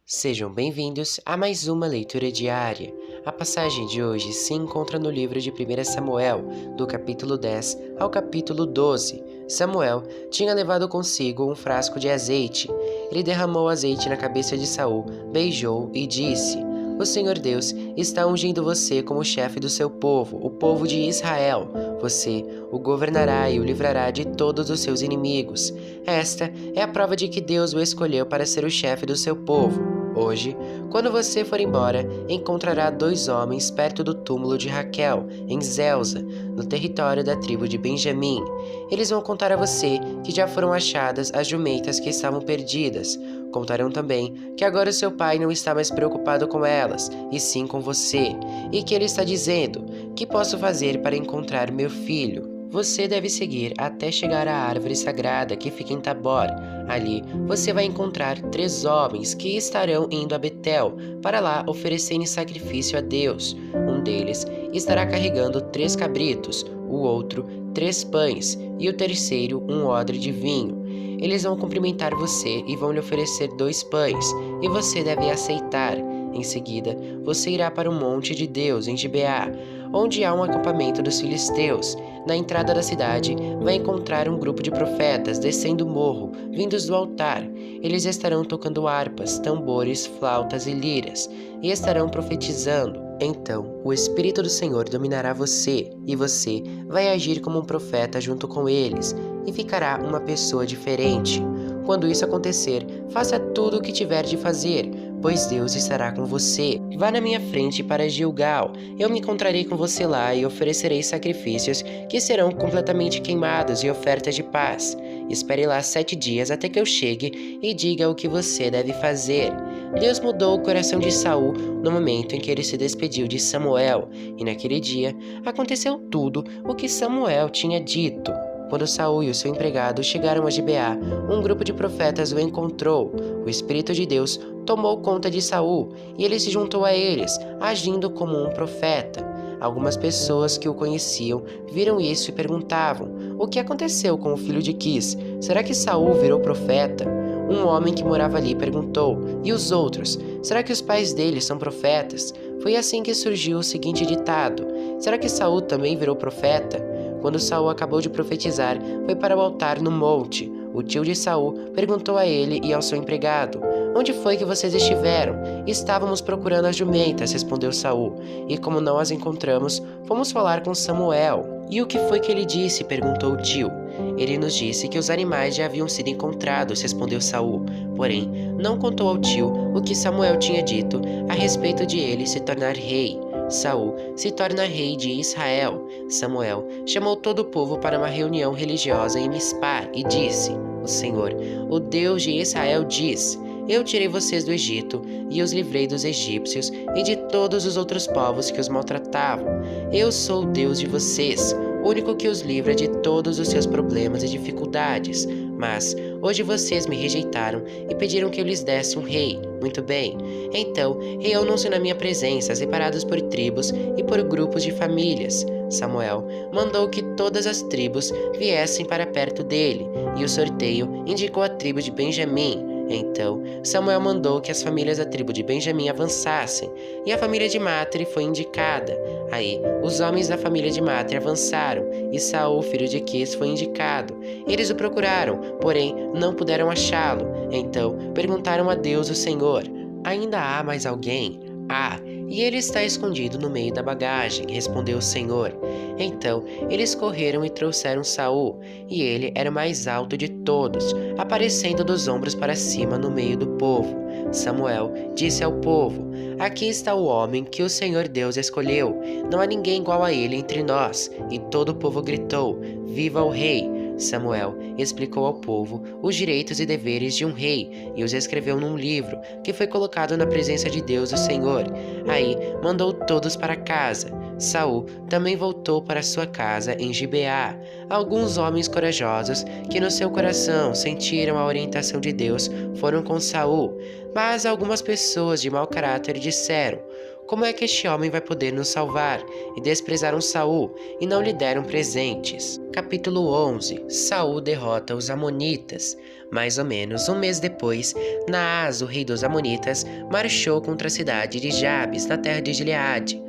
Sejam bem-vindos a mais uma leitura diária. A passagem de hoje se encontra no livro de 1 Samuel, do capítulo 10 ao capítulo 12. Samuel tinha levado consigo um frasco de azeite. Ele derramou azeite na cabeça de Saul, beijou e disse: "O Senhor Deus está ungindo você como chefe do seu povo, o povo de Israel. Você o governará e o livrará de todos os seus inimigos. Esta é a prova de que Deus o escolheu para ser o chefe do seu povo. Hoje, quando você for embora, encontrará 2 homens perto do túmulo de Raquel, em Zelza, no território da tribo de Benjamim. Eles vão contar a você que já foram achadas as jumentas que estavam perdidas. Contarão também que agora o seu pai não está mais preocupado com elas, e sim com você, e que ele está dizendo: 'Que posso fazer para encontrar meu filho?' Você deve seguir até chegar à árvore sagrada que fica em Tabor. Ali você vai encontrar 3 homens que estarão indo a Betel para lá oferecerem sacrifício a Deus. Um deles estará carregando 3 cabritos, o outro 3 pães e o terceiro um odre de vinho. Eles vão cumprimentar você e vão lhe oferecer 2 pães, e você deve aceitar. Em seguida, você irá para o monte de Deus, em Gibeá, onde há um acampamento dos filisteus. Na entrada da cidade, vai encontrar um grupo de profetas descendo o morro, vindos do altar. Eles estarão tocando harpas, tambores, flautas e liras, e estarão profetizando. Então, o Espírito do Senhor dominará você, e você vai agir como um profeta junto com eles, e ficará uma pessoa diferente. Quando isso acontecer, faça tudo o que tiver de fazer, pois Deus estará com você. Vá na minha frente para Gilgal. Eu me encontrarei com você lá e oferecerei sacrifícios que serão completamente queimados e ofertas de paz. Espere lá 7 dias até que eu chegue e diga o que você deve fazer." Deus mudou o coração de Saul no momento em que ele se despediu de Samuel, e naquele dia aconteceu tudo o que Samuel tinha dito. Quando Saul e o seu empregado chegaram a Gibeá, um grupo de profetas o encontrou. O Espírito de Deus tomou conta de Saul, e ele se juntou a eles, agindo como um profeta. Algumas pessoas que o conheciam viram isso e perguntavam: "O que aconteceu com o filho de Quis? Será que Saul virou profeta?" Um homem que morava ali perguntou: "E os outros? Será que os pais deles são profetas?" Foi assim que surgiu o seguinte ditado: "Será que Saul também virou profeta?" Quando Saul acabou de profetizar, foi para o altar no monte. O tio de Saul perguntou a ele e ao seu empregado: "Onde foi que vocês estiveram?" "Estávamos procurando as jumentas", respondeu Saul, "e como não as encontramos, fomos falar com Samuel." "E o que foi que ele disse?" perguntou o tio. "Ele nos disse que os animais já haviam sido encontrados", respondeu Saul. Porém, não contou ao tio o que Samuel tinha dito a respeito de ele se tornar rei. Saul se torna rei de Israel. Samuel chamou todo o povo para uma reunião religiosa em Mispá e disse: "O Senhor, o Deus de Israel diz: Eu tirei vocês do Egito e os livrei dos egípcios e de todos os outros povos que os maltratavam. Eu sou o Deus de vocês, o único que os livra de todos os seus problemas e dificuldades. Mas hoje vocês me rejeitaram e pediram que eu lhes desse um rei. Muito bem. Então, reúnam-se na minha presença, separados por tribos e por grupos de famílias." Samuel mandou que todas as tribos viessem para perto dele, e o sorteio indicou a tribo de Benjamim. Então, Samuel mandou que as famílias da tribo de Benjamim avançassem, e a família de Matre foi indicada. Aí, os homens da família de Matre avançaram, e Saul, filho de Quis, foi indicado. Eles o procuraram, porém não puderam achá-lo. Então, perguntaram a Deus, o Senhor: "Ainda há mais alguém?" "Há, e ele está escondido no meio da bagagem", respondeu o Senhor. Então eles correram e trouxeram Saul, e ele era o mais alto de todos, aparecendo dos ombros para cima no meio do povo. Samuel disse ao povo: "Aqui está o homem que o Senhor Deus escolheu. Não há ninguém igual a ele entre nós." E todo o povo gritou: "Viva o rei!" Samuel explicou ao povo os direitos e deveres de um rei e os escreveu num livro que foi colocado na presença de Deus, o Senhor. Aí mandou todos para casa. Saul também voltou para sua casa em Gibeá. Alguns homens corajosos que no seu coração sentiram a orientação de Deus foram com Saul, mas algumas pessoas de mau caráter disseram: Como é que este homem vai poder nos salvar? E desprezaram Saul e não lhe deram presentes. Capítulo 11. Saul derrota os amonitas. Mais ou menos um mês depois, Naás, o rei dos amonitas, marchou contra a cidade de Jabes, na terra de Gileade.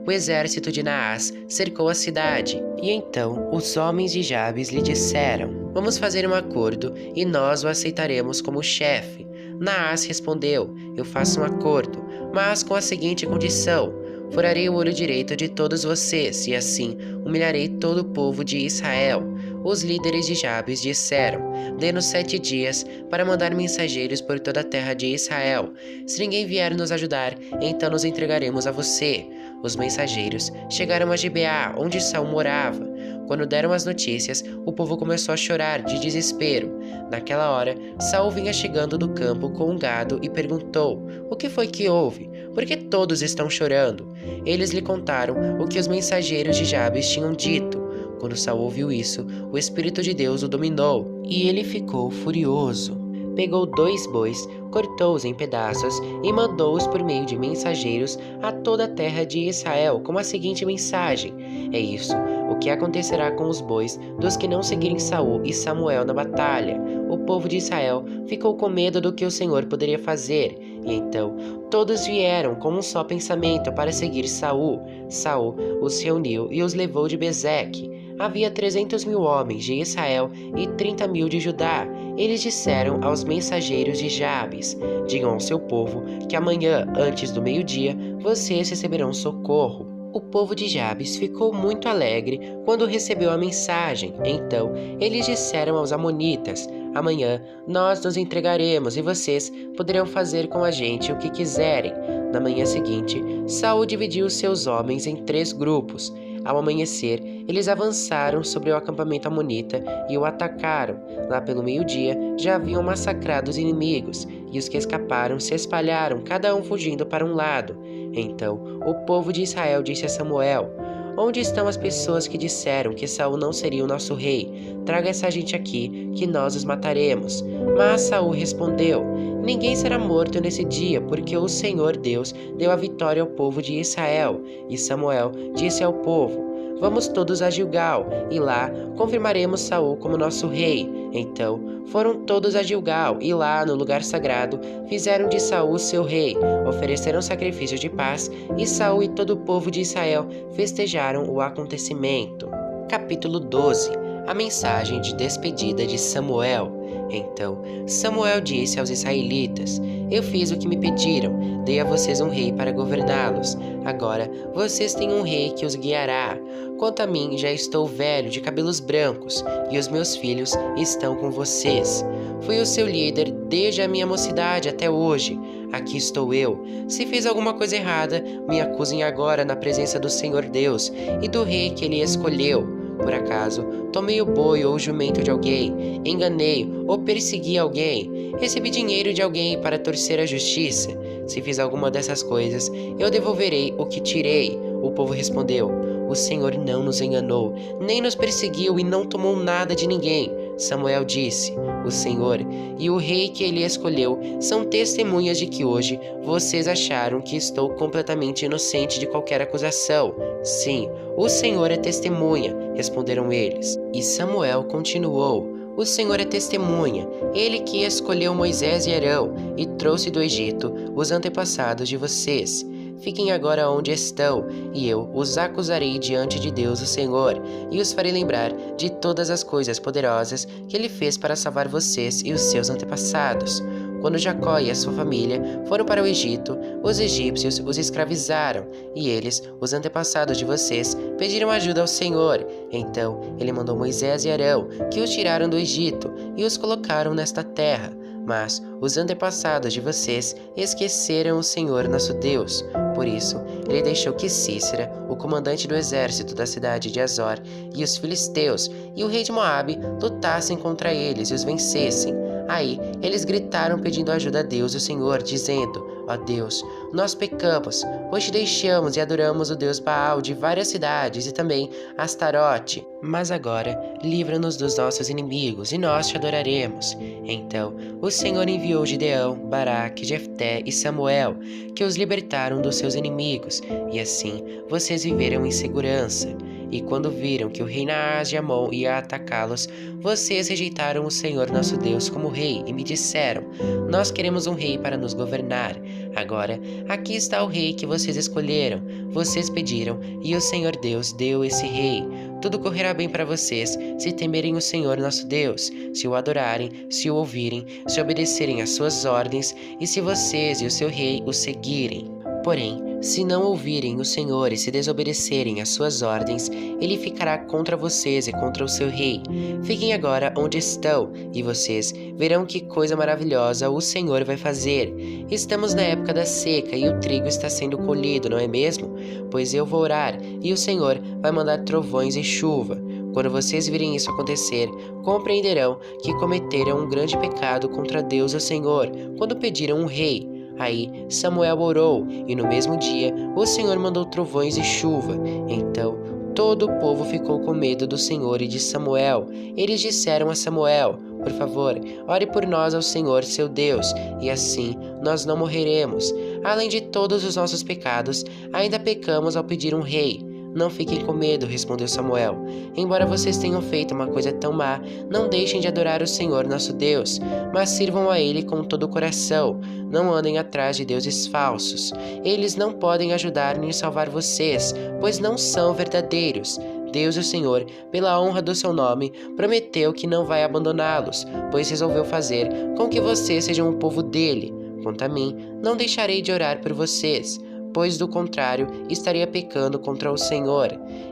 O exército de Naás cercou a cidade, e então os homens de Jabes lhe disseram: "Vamos fazer um acordo, e nós o aceitaremos como chefe." Naás respondeu: "Eu faço um acordo, mas com a seguinte condição: furarei o olho direito de todos vocês, e assim humilharei todo o povo de Israel." Os líderes de Jabes disseram: "Dê-nos 7 dias para mandar mensageiros por toda a terra de Israel. Se ninguém vier nos ajudar, então nos entregaremos a você." Os mensageiros chegaram a Gibeá, onde Saul morava. Quando deram as notícias, o povo começou a chorar de desespero. Naquela hora, Saul vinha chegando do campo com um gado e perguntou: "O que foi que houve? Por que todos estão chorando?" Eles lhe contaram o que os mensageiros de Jabes tinham dito. Quando Saul ouviu isso, o Espírito de Deus o dominou, e ele ficou furioso. Pegou 2 bois, cortou-os em pedaços e mandou-os por meio de mensageiros a toda a terra de Israel com a seguinte mensagem: "É isso o que acontecerá com os bois dos que não seguirem Saul e Samuel na batalha." O povo de Israel ficou com medo do que o Senhor poderia fazer, e então todos vieram com um só pensamento para seguir Saul. Saul os reuniu e os levou de Bezeque. Havia 300.000 homens de Israel e 30.000 de Judá. Eles disseram aos mensageiros de Jabes: "Digam ao seu povo que amanhã, antes do meio-dia, vocês receberão socorro." O povo de Jabes ficou muito alegre quando recebeu a mensagem. Então, eles disseram aos amonitas: "Amanhã nós nos entregaremos e vocês poderão fazer com a gente o que quiserem." Na manhã seguinte, Saul dividiu seus homens em 3 grupos. Ao amanhecer, eles avançaram sobre o acampamento amonita e o atacaram. Lá pelo meio-dia, já haviam massacrado os inimigos, e os que escaparam se espalharam, cada um fugindo para um lado. Então, o povo de Israel disse a Samuel: "Onde estão as pessoas que disseram que Saul não seria o nosso rei? Traga essa gente aqui, que nós os mataremos." Mas Saul respondeu: "Ninguém será morto nesse dia, porque o Senhor Deus deu a vitória ao povo de Israel." E Samuel disse ao povo: "Vamos todos a Gilgal, e lá confirmaremos Saul como nosso rei." Então foram todos a Gilgal, e lá, no lugar sagrado, fizeram de Saul seu rei, ofereceram sacrifícios de paz, e Saul e todo o povo de Israel festejaram o acontecimento. Capítulo 12. A mensagem de despedida de Samuel. Então Samuel disse aos israelitas: "Eu fiz o que me pediram, dei a vocês um rei para governá-los. Agora vocês têm um rei que os guiará. Quanto a mim, já estou velho, de cabelos brancos, e os meus filhos estão com vocês. Fui o seu líder desde a minha mocidade até hoje. Aqui estou eu. Se fiz alguma coisa errada, me acusem agora na presença do Senhor Deus e do rei que ele escolheu. Por acaso, tomei o boi ou o jumento de alguém, enganei ou persegui alguém, recebi dinheiro de alguém para torcer a justiça? Se fiz alguma dessas coisas, eu devolverei o que tirei." O povo respondeu: "O Senhor não nos enganou, nem nos perseguiu e não tomou nada de ninguém." Samuel disse: "O Senhor e o rei que ele escolheu são testemunhas de que hoje vocês acharam que estou completamente inocente de qualquer acusação." "Sim, o Senhor é testemunha," responderam eles. E Samuel continuou: "O Senhor é testemunha, ele que escolheu Moisés e Arão e trouxe do Egito os antepassados de vocês. Fiquem agora onde estão, e eu os acusarei diante de Deus o Senhor, e os farei lembrar de todas as coisas poderosas que ele fez para salvar vocês e os seus antepassados. Quando Jacó e a sua família foram para o Egito, os egípcios os escravizaram, e eles, os antepassados de vocês, pediram ajuda ao Senhor. Então ele mandou Moisés e Arão, que os tiraram do Egito, e os colocaram nesta terra. Mas os antepassados de vocês esqueceram o Senhor nosso Deus. Por isso, ele deixou que Cícera, o comandante do exército da cidade de Azor, e os filisteus e o rei de Moabe lutassem contra eles e os vencessem. Aí eles gritaram pedindo ajuda a Deus o Senhor, dizendo: "Ó Deus, nós pecamos, pois te deixamos e adoramos o Deus Baal de várias cidades e também Astarote." Mas agora, livra-nos dos nossos inimigos, e nós te adoraremos. Então, o Senhor enviou Gideão, Baraque, Jefté e Samuel, que os libertaram dos seus inimigos, e assim vocês viveram em segurança. E quando viram que o rei Naás de Amon ia atacá-los, vocês rejeitaram o Senhor nosso Deus como rei e me disseram: Nós queremos um rei para nos governar. Agora, aqui está o rei que vocês escolheram. Vocês pediram, e o Senhor Deus deu esse rei. Tudo correrá bem para vocês, se temerem o Senhor nosso Deus, se o adorarem, se o ouvirem, se obedecerem às suas ordens, e se vocês e o seu rei o seguirem. Porém, se não ouvirem o Senhor e se desobedecerem às suas ordens, ele ficará contra vocês e contra o seu rei. Fiquem agora onde estão, e vocês verão que coisa maravilhosa o Senhor vai fazer. Estamos na época da seca e o trigo está sendo colhido, não é mesmo? Pois eu vou orar, e o Senhor vai mandar trovões e chuva. Quando vocês virem isso acontecer, compreenderão que cometeram um grande pecado contra Deus o Senhor, quando pediram um rei. Aí Samuel orou, e no mesmo dia o Senhor mandou trovões e chuva. Então todo o povo ficou com medo do Senhor e de Samuel. Eles disseram a Samuel: Por favor, ore por nós ao Senhor, seu Deus, e assim nós não morreremos. Além de todos os nossos pecados, ainda pecamos ao pedir um rei. Não fiquem com medo, respondeu Samuel. Embora vocês tenham feito uma coisa tão má, não deixem de adorar o Senhor nosso Deus, mas sirvam a Ele com todo o coração. Não andem atrás de deuses falsos. Eles não podem ajudar nem salvar vocês, pois não são verdadeiros. Deus, o Senhor, pela honra do seu nome, prometeu que não vai abandoná-los, pois resolveu fazer com que vocês sejam o povo dele. Quanto a mim, não deixarei de orar por vocês, pois do contrário estaria pecando contra o Senhor,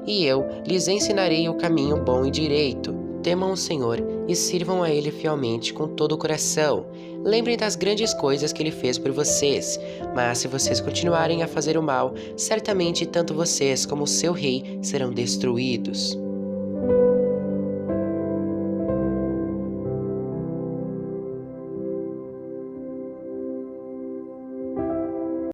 e eu lhes ensinarei o caminho bom e direito. Temam o Senhor e sirvam a Ele fielmente com todo o coração. Lembrem das grandes coisas que Ele fez por vocês, mas se vocês continuarem a fazer o mal, certamente tanto vocês como o seu rei serão destruídos.